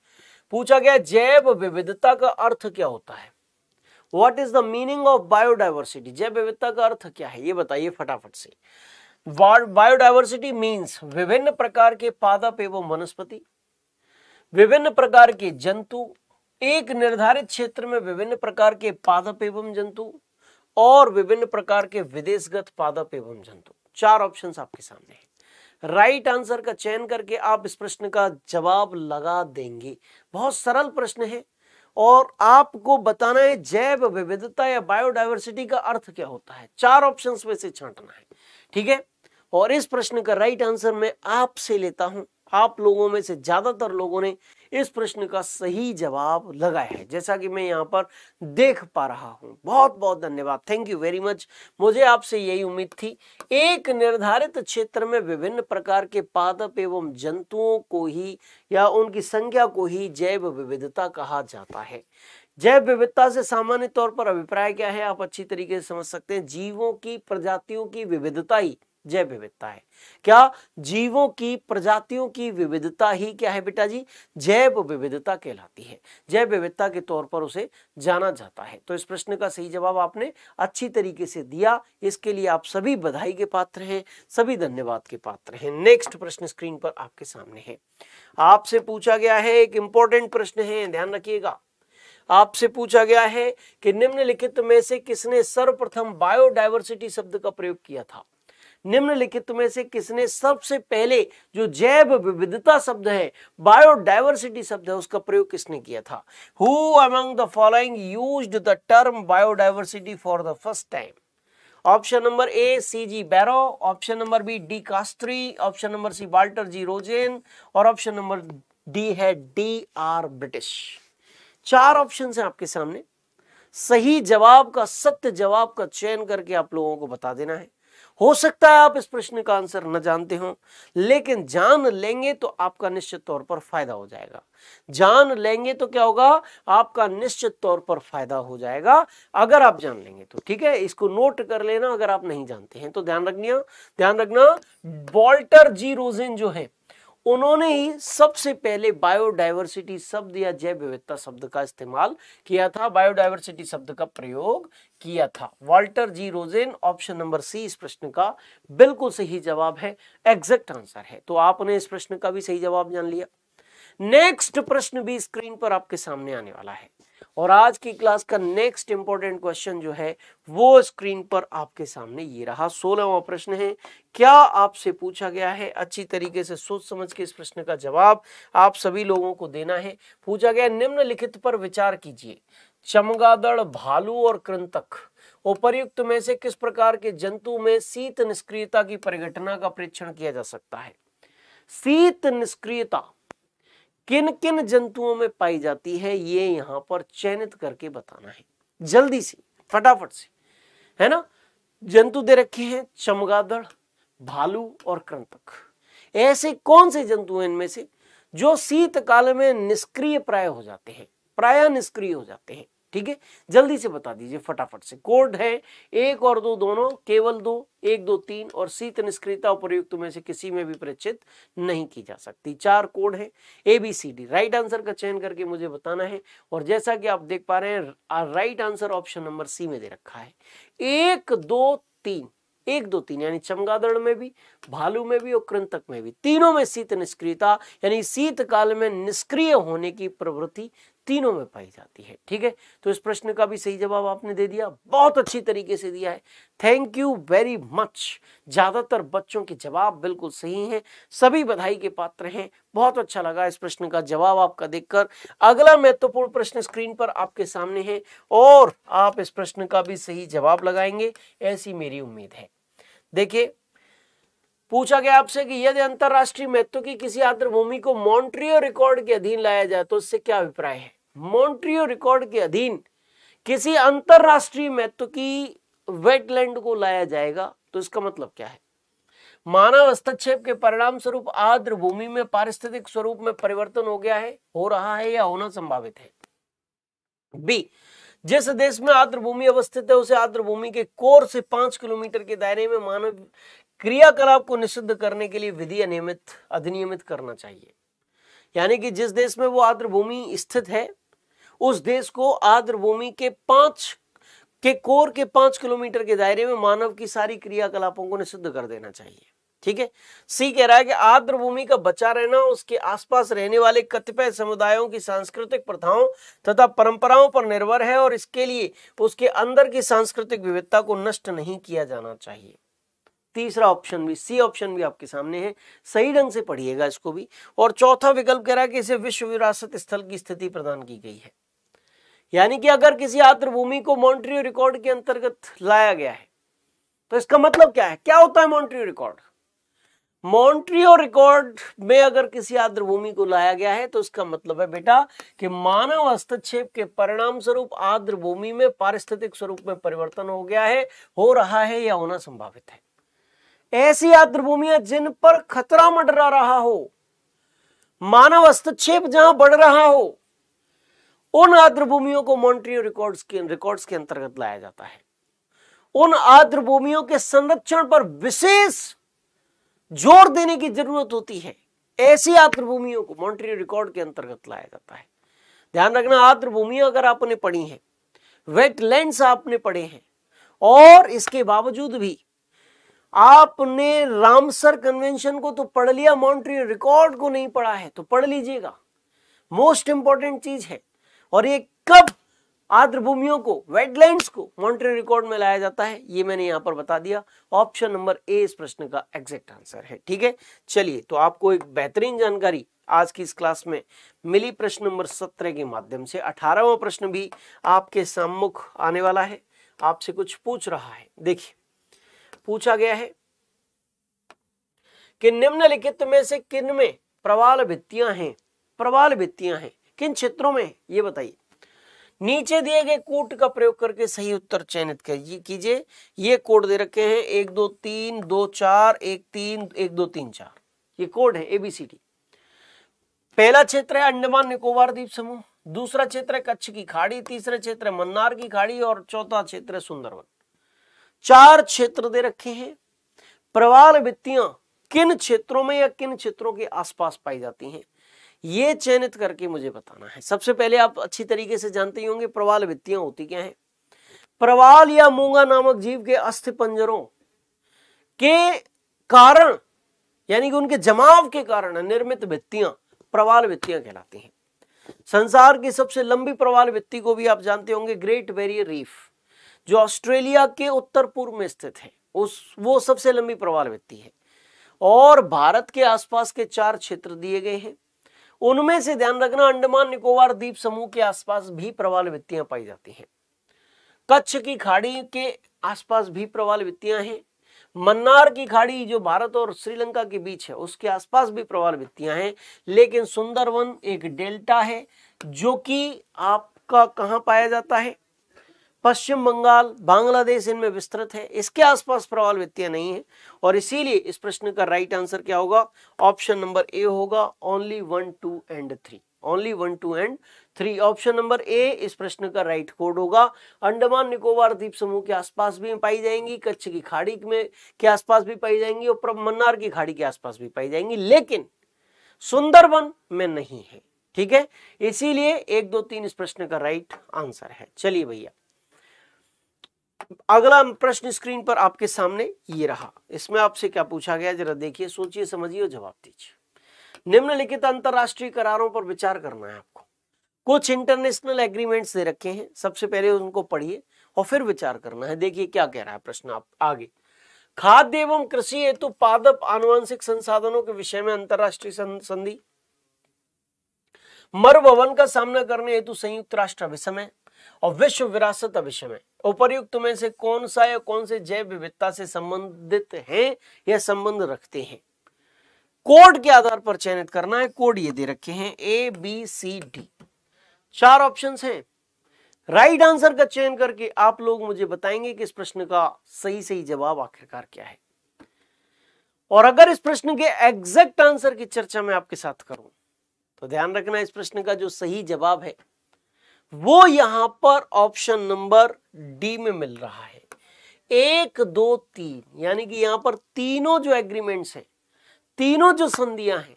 Speaker 1: पूछा गया, जैव विविधता का अर्थ क्या होता है? What is the meaning of biodiversity? जैव विविधता का अर्थ क्या है ये बताइए फटाफट से। बायोडाइवर्सिटी मीन्स विभिन्न प्रकार के पादप एवं वनस्पति, विभिन्न प्रकार के जंतु, एक निर्धारित क्षेत्र में विभिन्न प्रकार के पादप एवं जंतु और विभिन्न प्रकार के विदेशगत पादप एवं जंतु। 4 ऑप्शंस आपके सामने हैं। राइट आंसर का चयन करके आप इस प्रश्न का जवाब लगा देंगे। बहुत सरल प्रश्न है और आपको बताना है जैव विविधता या बायोडाइवर्सिटी का अर्थ क्या होता है। 4 ऑप्शंस में से छांटना है, ठीक है। और इस प्रश्न का राइट आंसर मैं आपसे लेता हूं। आप लोगों में से ज्यादातर लोगों ने इस प्रश्न का सही जवाब लगाया है, जैसा कि मैं यहां पर देख पा रहा हूं। बहुत बहुत धन्यवाद, थैंक यू वेरी मच। मुझे आपसे यही उम्मीद थी। एक निर्धारित क्षेत्र में विभिन्न प्रकार के पादप एवं जंतुओं को ही या उनकी संख्या को ही जैव विविधता कहा जाता है। जैव विविधता से सामान्य तौर पर अभिप्राय क्या है आप अच्छी तरीके से समझ सकते हैं। जीवों की प्रजातियों की विविधता ही जैव विविधता है। क्या? जीवों की प्रजातियों की विविधता ही क्या है बेटा जी? जैव विविधता कहलाती है। जैव विविधता के तौर पर उसे जाना जाता है। तो इस प्रश्न का सही जवाब आपने अच्छी तरीके से दिया, इसके लिए आप सभी बधाई के पात्र हैं, सभी धन्यवाद के पात्र हैं। नेक्स्ट प्रश्न स्क्रीन पर आपके सामने है। आपसे पूछा गया है, एक इंपॉर्टेंट प्रश्न है, ध्यान रखिएगा। आपसे पूछा गया है कि निम्नलिखित में से किसने सर्वप्रथम बायोडायवर्सिटी शब्द का प्रयोग किया था? निम्नलिखित में से किसने सबसे पहले जो जैव विविधता शब्द है, बायोडायवर्सिटी शब्द है, उसका प्रयोग किसने किया था? Who among the following used the term biodiversity for the first time? Option number A C.G. Barrow, option number B D Castri, option number C Walter G Rosen और ऑप्शन नंबर डी है D.R. British. 4 option हैं आपके सामने। सही जवाब का, सत्य जवाब का चयन करके आप लोगों को बता देना है। हो सकता है आप इस प्रश्न का आंसर न जानते हो, लेकिन जान लेंगे तो आपका निश्चित तौर पर फायदा हो जाएगा। जान लेंगे तो क्या होगा? आपका निश्चित तौर पर फायदा हो जाएगा अगर आप जान लेंगे तो, ठीक है। इसको नोट कर लेना अगर आप नहीं जानते हैं तो। ध्यान रखना वाल्टर जी रोजेन जो है उन्होंने ही सबसे पहले बायोडायवर्सिटी शब्द या जैव विविधता शब्द का इस्तेमाल किया था, बायोडायवर्सिटी शब्द का प्रयोग किया था। Walter G Rosen, option number C इस प्रश्न का बिल्कुल सही जवाब है, एग्जैक्ट आंसर है। तो आपने इस प्रश्न का भी सही जवाब जान लिया। नेक्स्ट प्रश्न भी स्क्रीन पर आपके सामने आने वाला है और आज की क्लास का नेक्स्ट इंपॉर्टेंट क्वेश्चन जो है वो स्क्रीन पर आपके सामने ये रहा। 16वां प्रश्न है। क्या आपसे पूछा गया है, अच्छी तरीके से सोच समझ के इस प्रश्न का जवाब आप सभी लोगों को देना है। पूछा गया निम्नलिखित पर विचार कीजिए, चमगादड़, भालू और कृंतक उपर्युक्त में से किस प्रकार के जंतु में शीत निष्क्रियता की परिघटना का परीक्षण किया जा सकता है। शीत निष्क्रियता किन किन जंतुओं में पाई जाती है ये यहां पर चयनित करके बताना है, जल्दी से फटाफट से, है ना। जंतु दे रखे हैं चमगादड़, भालू और कृंतक। ऐसे कौन से जंतु हैं इनमें से जो शीतकाल में निष्क्रिय प्राय हो जाते हैं, प्राय निष्क्रिय हो जाते हैं। ठीक है, जल्दी से बता दीजिए फटाफट से। कोड है 1 और 2 दोनों, केवल 2, 1, 2, 3 और शीत निष्क्रियता उपर्युक्त में से किसी में भी परीक्षित नहीं की जा सकती। 4 कोड है ABCD। राइट आंसर का चयन करके मुझे बताना है और जैसा कि आप देख पा रहे हैं right answer option number C में दे रखा है। 1, 2, 3, 1, 2, 3 यानी चमगादड़ में भी, भालू में भी और कृंतक में भी, तीनों में शीत निष्क्रियता यानी शीतकाल में निष्क्रिय होने की प्रवृत्ति तीनों में पाई जाती है। ठीक है, तो इस प्रश्न का भी सही जवाब आपने दे दिया, बहुत अच्छी तरीके से दिया है। Thank you very much. ज्यादातर बच्चों के जवाब बिल्कुल सही हैं, सभी बधाई के पात्र हैं। बहुत अच्छा लगा इस प्रश्न का जवाब आपका देखकर। अगला महत्वपूर्ण प्रश्न स्क्रीन पर आपके सामने है और आप इस प्रश्न का भी सही जवाब लगाएंगे ऐसी मेरी उम्मीद है। देखिए, पूछा गया आपसे कि यदि अंतरराष्ट्रीय महत्व की किसी आर्द्रभूमि को मॉन्ट्रियो रिकॉर्ड के अधीन लाया जाए तो इससे क्या अभिप्राय है। मॉन्ट्रियो रिकॉर्ड के अधीन किसी अंतरराष्ट्रीय महत्व की वेटलैंड को लाया जाएगा तो इसका मतलब क्या है। मानव हस्तक्षेप के परिणाम स्वरूप आर्द्रभूमि में पारिस्थितिक स्वरूप में परिवर्तन हो गया है, हो रहा है या होना संभावित है। बी, जिस देश में आर्द्रभूमि अवस्थित है उसे आर्द्रभूमि के कोर से 5 किलोमीटर के दायरे में मानव क्रियाकलाप को निषिद्ध करने के लिए विधि अधिनियमित करना चाहिए। यानी कि जिस देश में वो आर्द्रभूमि स्थित है उस देश को आर्द्रभूमि के कोर के 5 किलोमीटर के दायरे में मानव की सारी क्रियाकलापों को निषिद्ध कर देना चाहिए। ठीक है। सी कह रहा है कि आर्द्रभूमि का बचा रहना उसके आसपास रहने वाले कतिपय समुदायों की सांस्कृतिक प्रथाओं तथा परंपराओं पर निर्भर है और इसके लिए उसके अंदर की सांस्कृतिक विविधता को नष्ट नहीं किया जाना चाहिए। तीसरा ऑप्शन भी, सी ऑप्शन भी आपके सामने है, सही ढंग से पढ़िएगा इसको भी। और चौथा विकल्प कह रहा है कि इसे विश्व विरासत स्थल की स्थिति प्रदान की गई है। यानी कि अगर किसी आर्द्रभूमि को मॉन्ट्रियो रिकॉर्ड के अंतर्गत लाया गया है तो इसका मतलब क्या है, क्या होता है मॉन्ट्रियो रिकॉर्ड। मॉन्ट्रियो रिकॉर्ड में अगर किसी आर्द्रभूमि को लाया गया है तो इसका मतलब है बेटा कि मानव हस्तक्षेप के परिणाम स्वरूप आर्द्रभूमि में पारिस्थितिक स्वरूप में परिवर्तन हो गया है, हो रहा है या होना संभावित है। ऐसी आर्द्रभूमियां जिन पर खतरा मंडरा रहा हो, मानव हस्तक्षेप जहां बढ़ रहा हो, उन आर्द्रभूमियों को मॉन्ट्रियो रिकॉर्ड्स के अंतर्गत लाया जाता है। उन आर्द्रभूमियों के संरक्षण पर विशेष जोर देने की जरूरत होती है। ऐसी आर्द्रभूमियों को मॉन्ट्रियो रिकॉर्ड के अंतर्गत लाया जाता है। ध्यान रखना, आर्द्रभूमियां अगर आपने पढ़ी हैं, वेटलैंड्स आपने पढ़े हैं और इसके बावजूद भी आपने रामसर कन्वेंशन को तो पढ़ लिया, मॉन्ट्रियो रिकॉर्ड को नहीं पढ़ा है तो पढ़ लीजिएगा, मोस्ट इंपॉर्टेंट चीज है। और ये कब आर्द्रभूमियों को, वेटलैंड्स को मॉन्ट्रियो रिकॉर्ड में लाया जाता है ये मैंने यहां पर बता दिया। ऑप्शन नंबर ए इस प्रश्न का एग्जैक्ट आंसर है। ठीक है, चलिए तो आपको एक बेहतरीन जानकारी आज की इस क्लास में मिली प्रश्न नंबर 17 के माध्यम से। 18वां प्रश्न भी आपके सम्मुख आने वाला है, आपसे कुछ पूछ रहा है। देखिए, पूछा गया है कि निम्नलिखित में से किन में प्रवाल भित्तियां हैं। प्रवाल भित्तियां हैं किन क्षेत्रों में ये बताइए। नीचे दिए गए कोड का प्रयोग करके सही उत्तर चयनित कीजिए। ये कोड दे रखे हैं 1 2 3 2 4 1 3 1 2 3 4, ये कोड है ABCD। पहला क्षेत्र है अंडमान निकोबार द्वीप समूह, दूसरा क्षेत्र है कच्छ की खाड़ी, तीसरा क्षेत्र है मन्नार की खाड़ी और चौथा क्षेत्र है सुंदरवन। 4 क्षेत्र दे रखे हैं। प्रवाल भित्तियां किन क्षेत्रों में या किन क्षेत्रों के आसपास पाई जाती हैं ये चयनित करके मुझे बताना है। सबसे पहले आप अच्छी तरीके से जानते ही होंगे प्रवाल भित्तियां होती क्या हैं। प्रवाल या मूंगा नामक जीव के अस्थिपंजरों के कारण यानी कि उनके जमाव के कारण निर्मित भित्तियां प्रवाल भित्तियां कहलाती हैं। संसार की सबसे लंबी प्रवाल भित्ति को भी आप जानते होंगे, ग्रेट बैरियर रीफ, जो ऑस्ट्रेलिया के उत्तर पूर्व में स्थित है, वो सबसे लंबी प्रवाल भित्ति है। और भारत के आसपास के 4 क्षेत्र दिए गए हैं, उनमें से ध्यान रखना अंडमान निकोबार द्वीप समूह के आसपास भी प्रवाल भित्तियां पाई जाती हैं। कच्छ की खाड़ी के आसपास भी प्रवाल भित्तियां हैं। मन्नार की खाड़ी जो भारत और श्रीलंका के बीच है उसके आसपास भी प्रवाल भित्तियां हैं। लेकिन सुंदरवन एक डेल्टा है जो कि आपका कहां पाया जाता है, पश्चिम बंगाल, बांग्लादेश, इनमें विस्तृत है। इसके आसपास प्रवाल भित्तियां नहीं है और इसीलिए इस प्रश्न का राइट आंसर क्या होगा, ऑप्शन नंबर ए होगा, only 1, 2 and 3, only 1, 2 and 3। Option number ए इस प्रश्न का राइट कोड होगा। अंडमान निकोबार द्वीप समूह के आसपास भी पाई जाएंगी, कच्छ की खाड़ी में के आसपास भी पाई जाएंगी और मन्नार की खाड़ी के आसपास भी पाई जाएंगी, लेकिन सुंदरवन में नहीं है। ठीक है, इसीलिए 1, 2, 3 इस प्रश्न का राइट आंसर है। चलिए भैया, अगला प्रश्न स्क्रीन पर आपके सामने ये रहा। इसमें आपसे क्या पूछा गया, जरा देखिए, सोचिए, समझिए और जवाब दीजिए। निम्नलिखित अंतरराष्ट्रीय करारों पर विचार करना है आपको। कुछ इंटरनेशनल एग्रीमेंट्स दे रखे हैं, सबसे पहले उनको पढ़िए और फिर विचार करना है। देखिए क्या कह रहा है प्रश्न आप आगे। खाद्य एवं कृषि हेतु पादप आनुवंशिक संसाधनों के विषय में अंतरराष्ट्रीय संधि, मरुभवन का सामना करने हेतु संयुक्त राष्ट्र अभिसमय और विश्व विरासत अभिसमय उपर्युक्त में से कौन सा या कौन से जैव विविधता से संबंधित है या संबंध रखते हैं। कोड के आधार पर चयनित करना है। कोड ये दे रखे हैं ABCD, 4 ऑप्शंस हैं। राइट आंसर का चयन करके आप लोग मुझे बताएंगे कि इस प्रश्न का सही जवाब आखिरकार क्या है। और अगर इस प्रश्न के एग्जैक्ट आंसर की चर्चा मैं आपके साथ करूं तो ध्यान रखना, इस प्रश्न का जो सही जवाब है वो यहां पर ऑप्शन नंबर डी में मिल रहा है। 1, 2, 3, यानी कि यहां पर तीनों जो एग्रीमेंट्स हैं, तीनों जो संधियां हैं,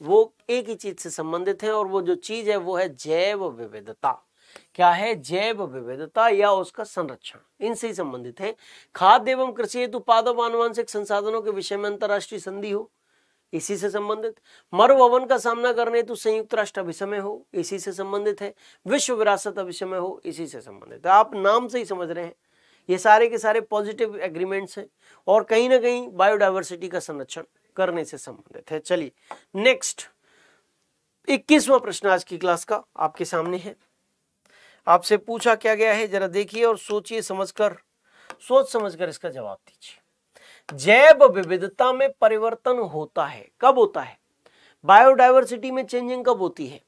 Speaker 1: वो एक ही चीज से संबंधित है और वो जो चीज है वो है जैव विविधता। क्या है, जैव विविधता या उसका संरक्षण, इनसे ही संबंधित है। खाद्य एवं कृषि हेतु पादप आनुवंशिक संसाधनों के विषय में अंतरराष्ट्रीय संधि हो, इसी से संबंधित। मरुभवन का सामना करने हेतु संयुक्त राष्ट्र अभिसमय हो, इसी से संबंधित है। विश्व विरासत अभिसमय हो, इसी से संबंधित है। आप नाम से ही समझ रहे हैं ये सारे के सारे पॉजिटिव एग्रीमेंट्स हैं और कहीं ना कहीं बायोडायवर्सिटी का संरक्षण करने से संबंधित है। चलिए नेक्स्ट, 21वां प्रश्न आज की क्लास का आपके सामने है। आपसे पूछा क्या गया है, जरा देखिए और सोचिए, सोच समझकर इसका जवाब दीजिए। जैव विविधता में परिवर्तन होता है, कब होता है? बायोडायवर्सिटी में चेंजिंग कब होती है?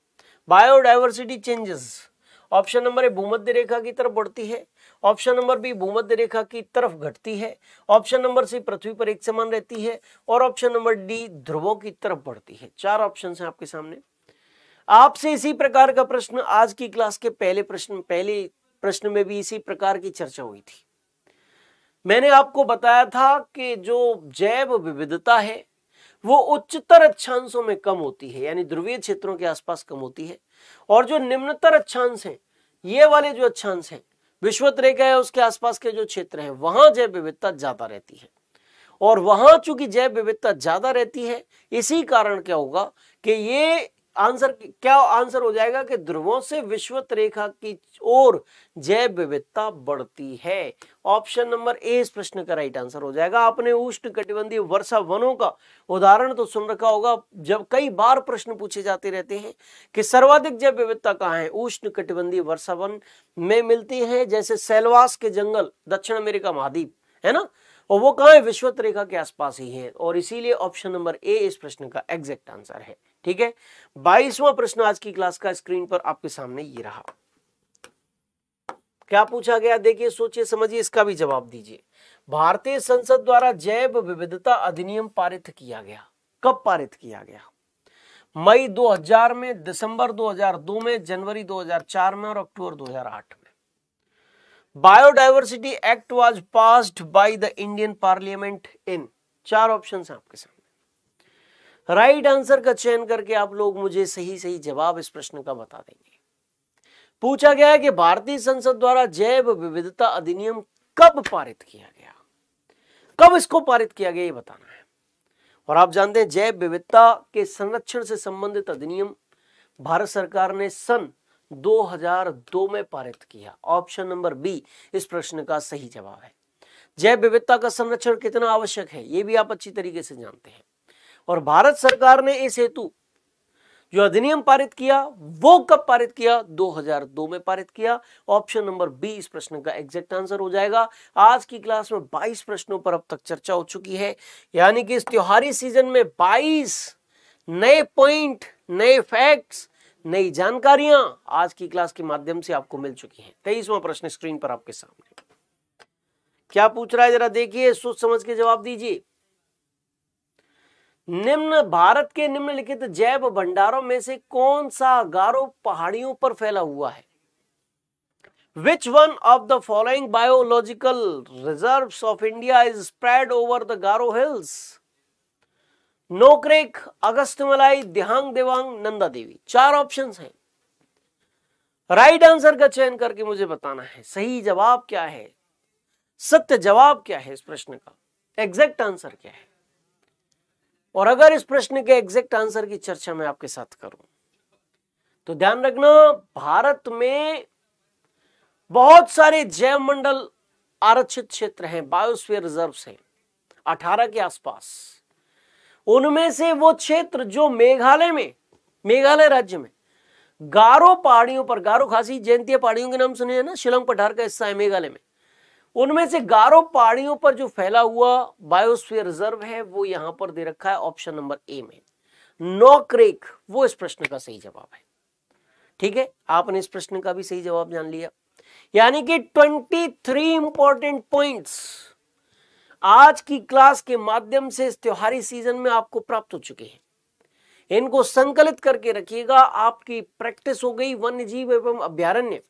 Speaker 1: बायोडायवर्सिटी चेंजेस, ऑप्शन नंबर ए भूमध्य रेखा की तरफ बढ़ती है, ऑप्शन नंबर बी भूमध्य रेखा की तरफ घटती है, ऑप्शन नंबर सी पृथ्वी पर एक समान रहती है और ऑप्शन नंबर डी ध्रुवों की तरफ बढ़ती है। 4 ऑप्शन हैं आपके सामने। आपसे इसी प्रकार का प्रश्न आज की क्लास के पहले प्रश्न में भी इसी प्रकार की चर्चा हुई थी। मैंने आपको बताया था कि जो जैव विविधता है वो उच्चतर अक्षांशों में कम होती है, यानी ध्रुवीय क्षेत्रों के आसपास कम होती है, और जो निम्नतर अक्षांश हैं, ये वाले जो अक्षांश हैं, विषुवत रेखा है उसके आसपास के जो क्षेत्र हैं, वहां जैव विविधता ज्यादा रहती है। और वहां चूंकि जैव विविधता ज्यादा रहती है, इसी कारण क्या होगा कि ये आंसर हो जाएगा कि ध्रुवों से विषुवत रेखा की ओर जैव विविधता बढ़ती है। ऑप्शन नंबर ए इस प्रश्न का राइट आंसर हो जाएगा। आपने उष्णकटिबंधीय वर्षा वनों का उदाहरण तो सुन रखा होगा, जब कई बार प्रश्न पूछे जाते रहते हैं कि सर्वाधिक जैव विविधता कहाँ है, उष्णकटिबंधीय वर्षा वन में मिलती है। जैसे सेलवास के जंगल दक्षिण अमेरिका महाद्वीप है ना, और वो कहाँ है, विषुवत रेखा के आसपास ही है, और इसीलिए ऑप्शन नंबर ए इस प्रश्न का एग्जैक्ट आंसर है। ठीक है, 22वां प्रश्न आज की क्लास का स्क्रीन पर आपके सामने ये रहा। क्या पूछा गया, देखिए, सोचिए, समझिए, इसका भी जवाब दीजिए। भारतीय संसद द्वारा जैव विविधता अधिनियम पारित किया गया, कब पारित किया गया? मई 2000 में, दिसंबर 2002 में, जनवरी 2004 में और अक्टूबर 2008 में। Biodiversity act was passed by the Indian parliament in, 4 option हैं आपके सामने। राइट आंसर का चयन करके आप लोग मुझे सही जवाब इस प्रश्न का बता देंगे। पूछा गया है कि भारतीय संसद द्वारा जैव विविधता अधिनियम कब पारित किया गया, कब इसको पारित किया गया ये बताना है। और आप जानते हैं जैव विविधता के संरक्षण से संबंधित अधिनियम भारत सरकार ने सन 2002 में पारित किया। ऑप्शन नंबर बी इस प्रश्न का सही जवाब है। जैव विविधता का संरक्षण कितना आवश्यक है ये भी आप अच्छी तरीके से जानते हैं। और भारत सरकार ने इस हेतु जो अधिनियम पारित किया वो कब पारित किया, 2002 में पारित किया। ऑप्शन नंबर बी इस प्रश्न का एग्जैक्ट आंसर हो जाएगा। आज की क्लास में 22 प्रश्नों पर अब तक चर्चा हो चुकी है, यानी कि इस त्योहारी सीजन में 22 नए पॉइंट, नए फैक्ट्स, नई जानकारियां आज की क्लास के माध्यम से आपको मिल चुकी हैं। 23वां प्रश्न स्क्रीन पर आपके सामने क्या पूछ रहा है, जरा देखिए, सोच समझ के जवाब दीजिए। निम्न भारत के निम्नलिखित जैव भंडारों में से कौन सा गारो पहाड़ियों पर फैला हुआ है? Which one of the following biological reserves of India is spread over the Garo Hills? Nokrek, Agasthyamalai, Dihang Devang, Nanda Devi. 4 options हैं। राइट आंसर का चयन करके मुझे बताना है सही जवाब क्या है, सत्य जवाब क्या है, इस प्रश्न का एग्जैक्ट आंसर क्या है। और अगर इस प्रश्न के एग्जैक्ट आंसर की चर्चा मैं आपके साथ करूं तो ध्यान रखना, भारत में बहुत सारे जैव मंडल आरक्षित क्षेत्र हैं, बायोस्फीयर रिजर्व्स हैं 18 के आसपास। उनमें से वो क्षेत्र जो मेघालय राज्य में गारो पहाड़ियों पर, गारो खासी जयंतिया पहाड़ियों के नाम सुने हैं ना, शिलांग पठार का हिस्सा है मेघालय में, उनमें से गारो पहाड़ियों पर जो फैला हुआ बायोस्फीयर रिजर्व है वो यहां पर दे रखा है ऑप्शन नंबर ए में, नोक्रेक, वो इस प्रश्न का सही जवाब है। ठीक है, आपने इस प्रश्न का भी सही जवाब जान लिया, यानी कि 23 इंपॉर्टेंट पॉइंट्स आज की क्लास के माध्यम से इस त्योहारी सीजन में आपको प्राप्त हो चुके हैं। इनको संकलित करके रखिएगा, आपकी प्रैक्टिस हो गई वन्य जीव एवं अभ्यारण्य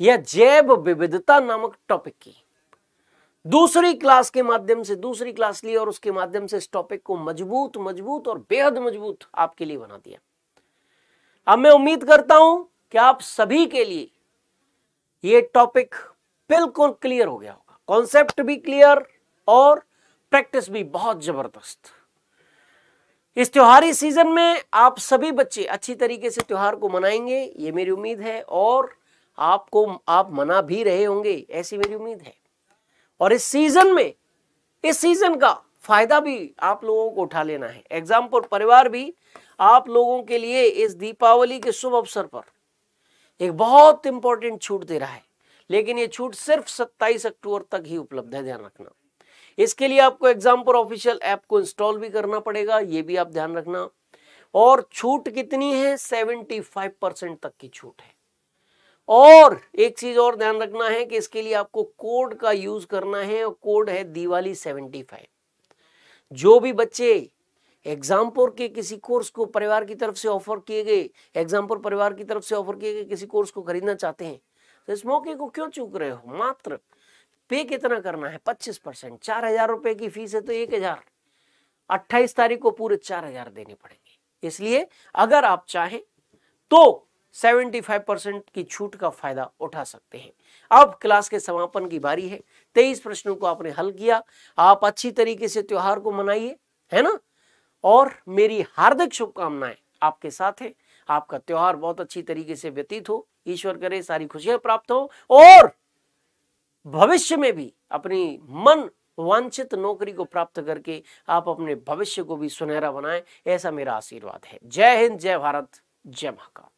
Speaker 1: या जैव विविधता नामक टॉपिक की। दूसरी क्लास के माध्यम से, दूसरी क्लास ली और उसके माध्यम से इस टॉपिक को मजबूत और बेहद मजबूत आपके लिए बना दिया। अब मैं उम्मीद करता हूं कि आप सभी के लिए ये टॉपिक बिल्कुल क्लियर हो गया होगा, कॉन्सेप्ट भी क्लियर और प्रैक्टिस भी बहुत जबरदस्त। इस त्योहारी सीजन में आप सभी बच्चे अच्छी तरीके से त्योहार को मनाएंगे, ये मेरी उम्मीद है, और आप मना भी रहे होंगे ऐसी मेरी उम्मीद है। और इस सीजन का फायदा भी आप लोगों को उठा लेना है। एग्जाम्पल परिवार भी आप लोगों के लिए इस दीपावली के शुभ अवसर पर एक बहुत इंपॉर्टेंट छूट दे रहा है, लेकिन ये छूट सिर्फ 27 अक्टूबर तक ही उपलब्ध है, ध्यान रखना। इसके लिए आपको एग्जाम्पल ऑफिशियल ऐप को इंस्टॉल भी करना पड़ेगा, ये भी आप ध्यान रखना। और छूट कितनी है, 75% तक की छूट है। और एक चीज और ध्यान रखना है कि इसके लिए आपको कोड का यूज करना है, और कोड है दिवाली 75। जो भी बच्चे एग्जाम्पल के किसी कोर्स को परिवार की तरफ से ऑफर किए गए, एग्जाम्पल परिवार की तरफ से ऑफर किए गए किसी कोर्स को खरीदना चाहते हैं तो इस मौके को क्यों चूक रहे हो। मात्र पे कितना करना है, 25%। 4000 रुपए की फीस है तो 1000, 28 तारीख को पूरे 4000 देने पड़ेंगे। इसलिए अगर आप चाहें तो 75% की छूट का फायदा उठा सकते हैं। अब क्लास के समापन की बारी है। 23 प्रश्नों को आपने हल किया, आप अच्छी तरीके से त्योहार को मनाइए, है ना। और मेरी हार्दिक शुभकामनाएं आपके साथ है, आपका त्योहार बहुत अच्छी तरीके से व्यतीत हो, ईश्वर करे सारी खुशियां प्राप्त हो, और भविष्य में भी अपनी मन वांछित नौकरी को प्राप्त करके आप अपने भविष्य को भी सुनहरा बनाएं, ऐसा मेरा आशीर्वाद है। जय हिंद, जय भारत, जय महाकाल।